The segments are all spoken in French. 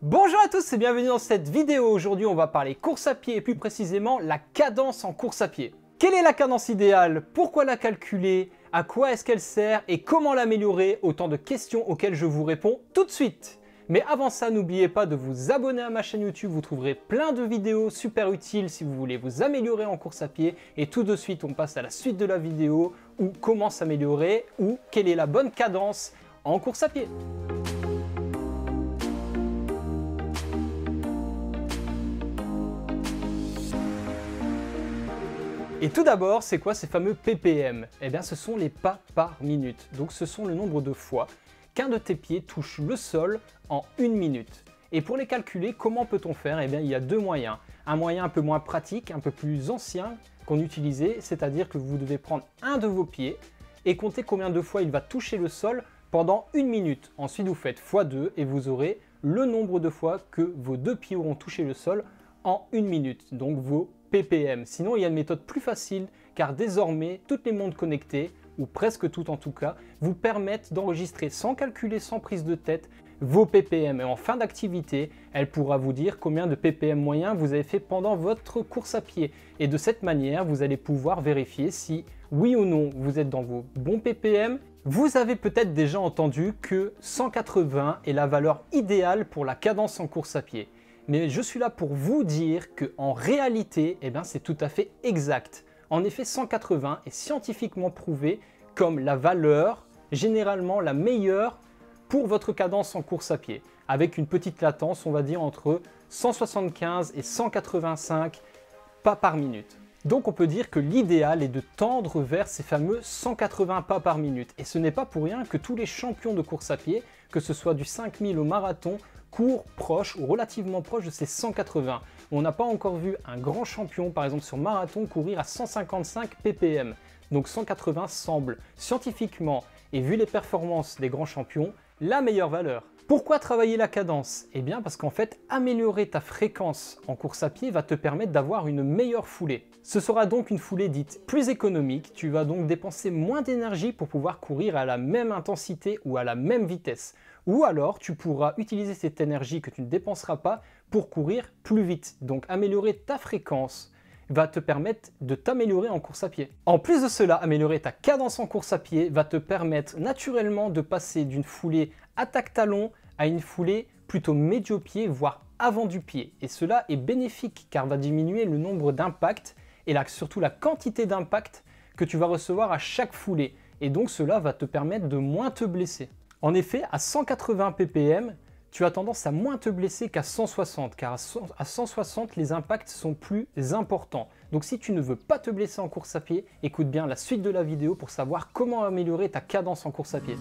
Bonjour à tous et bienvenue dans cette vidéo. Aujourd'hui on va parler course à pied et plus précisément la cadence en course à pied. Quelle est la cadence idéale? Pourquoi la calculer? À quoi est-ce qu'elle sert? Et comment l'améliorer? Autant de questions auxquelles je vous réponds tout de suite. Mais avant ça, n'oubliez pas de vous abonner à ma chaîne YouTube, vous trouverez plein de vidéos super utiles si vous voulez vous améliorer en course à pied. Et tout de suite, on passe à la suite de la vidéo ou comment s'améliorer ou quelle est la bonne cadence en course à pied. Et tout d'abord, c'est quoi ces fameux ppm? Eh bien, ce sont les pas par minute. Donc, ce sont le nombre de fois qu'un de tes pieds touche le sol en une minute. Et pour les calculer, comment peut-on faire? Eh bien, il y a deux moyens. Un moyen un peu moins pratique, un peu plus ancien qu'on utilisait, c'est-à-dire que vous devez prendre un de vos pieds et compter combien de fois il va toucher le sol pendant une minute. Ensuite, vous faites x2 et vous aurez le nombre de fois que vos deux pieds auront touché le sol en une minute, donc vos ppm. Sinon, il y a une méthode plus facile car désormais, toutes les montres connectées, ou presque toutes en tout cas, vous permettent d'enregistrer sans calculer, sans prise de tête, vos ppm. Et en fin d'activité, elle pourra vous dire combien de ppm moyen vous avez fait pendant votre course à pied. Et de cette manière, vous allez pouvoir vérifier si, oui ou non, vous êtes dans vos bons ppm. Vous avez peut-être déjà entendu que 180 est la valeur idéale pour la cadence en course à pied. Mais je suis là pour vous dire qu'en réalité, c'est tout à fait exact. En effet, 180 est scientifiquement prouvé comme la valeur généralement la meilleure pour votre cadence en course à pied, avec une petite latence, on va dire entre 175 et 185 pas par minute. Donc on peut dire que l'idéal est de tendre vers ces fameux 180 pas par minute. Et ce n'est pas pour rien que tous les champions de course à pied, que ce soit du 5000 au marathon, court proche ou relativement proche de ces 180. On n'a pas encore vu un grand champion, par exemple sur marathon, courir à 155 ppm. Donc 180 semble scientifiquement, et vu les performances des grands champions, la meilleure valeur. Pourquoi travailler la cadence? Eh bien parce qu'en fait, améliorer ta fréquence en course à pied va te permettre d'avoir une meilleure foulée. Ce sera donc une foulée dite plus économique, tu vas donc dépenser moins d'énergie pour pouvoir courir à la même intensité ou à la même vitesse. Ou alors, tu pourras utiliser cette énergie que tu ne dépenseras pas pour courir plus vite. Donc, améliorer ta fréquence va te permettre de t'améliorer en course à pied. En plus de cela, améliorer ta cadence en course à pied va te permettre naturellement de passer d'une foulée attaque-talon à une foulée plutôt médio-pied, voire avant du pied. Et cela est bénéfique car va diminuer le nombre d'impacts et surtout la quantité d'impact que tu vas recevoir à chaque foulée. Et donc, cela va te permettre de moins te blesser. En effet, à 180 ppm, tu as tendance à moins te blesser qu'à 160, car à 160, les impacts sont plus importants. Donc si tu ne veux pas te blesser en course à pied, écoute bien la suite de la vidéo pour savoir comment améliorer ta cadence en course à pied.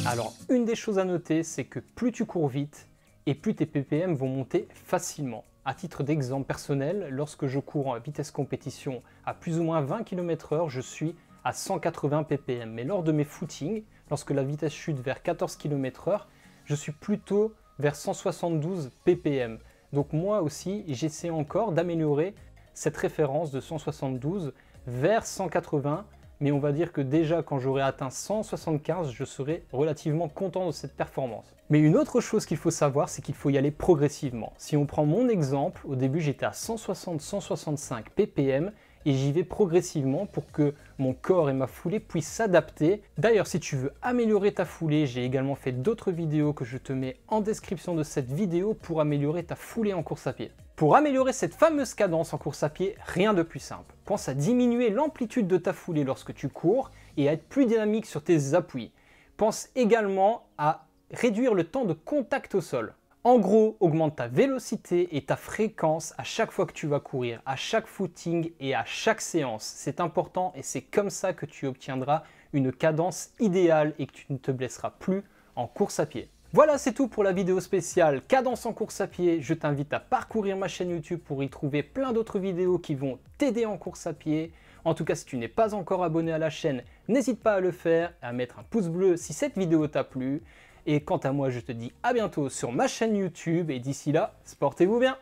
Alors, une des choses à noter, c'est que plus tu cours vite, et plus tes ppm vont monter facilement. À titre d'exemple personnel, lorsque je cours en vitesse compétition à plus ou moins 20 km/h, je suis à 180 ppm. Mais lors de mes footings, lorsque la vitesse chute vers 14 km/h, je suis plutôt vers 172 ppm. Donc moi aussi, j'essaie encore d'améliorer cette référence de 172 vers 180. Mais on va dire que déjà quand j'aurai atteint 175, je serai relativement content de cette performance. Mais une autre chose qu'il faut savoir, c'est qu'il faut y aller progressivement. Si on prend mon exemple, au début j'étais à 160-165 ppm et j'y vais progressivement pour que mon corps et ma foulée puissent s'adapter. D'ailleurs, si tu veux améliorer ta foulée, j'ai également fait d'autres vidéos que je te mets en description de cette vidéo pour améliorer ta foulée en course à pied. Pour améliorer cette fameuse cadence en course à pied, rien de plus simple. Pense à diminuer l'amplitude de ta foulée lorsque tu cours et à être plus dynamique sur tes appuis. Pense également à réduire le temps de contact au sol. En gros, augmente ta vélocité et ta fréquence à chaque fois que tu vas courir, à chaque footing et à chaque séance. C'est important et c'est comme ça que tu obtiendras une cadence idéale et que tu ne te blesseras plus en course à pied. Voilà, c'est tout pour la vidéo spéciale cadence en course à pied. Je t'invite à parcourir ma chaîne YouTube pour y trouver plein d'autres vidéos qui vont t'aider en course à pied. En tout cas, si tu n'es pas encore abonné à la chaîne, n'hésite pas à le faire et à mettre un pouce bleu si cette vidéo t'a plu. Et quant à moi, je te dis à bientôt sur ma chaîne YouTube et d'ici là, portez-vous bien!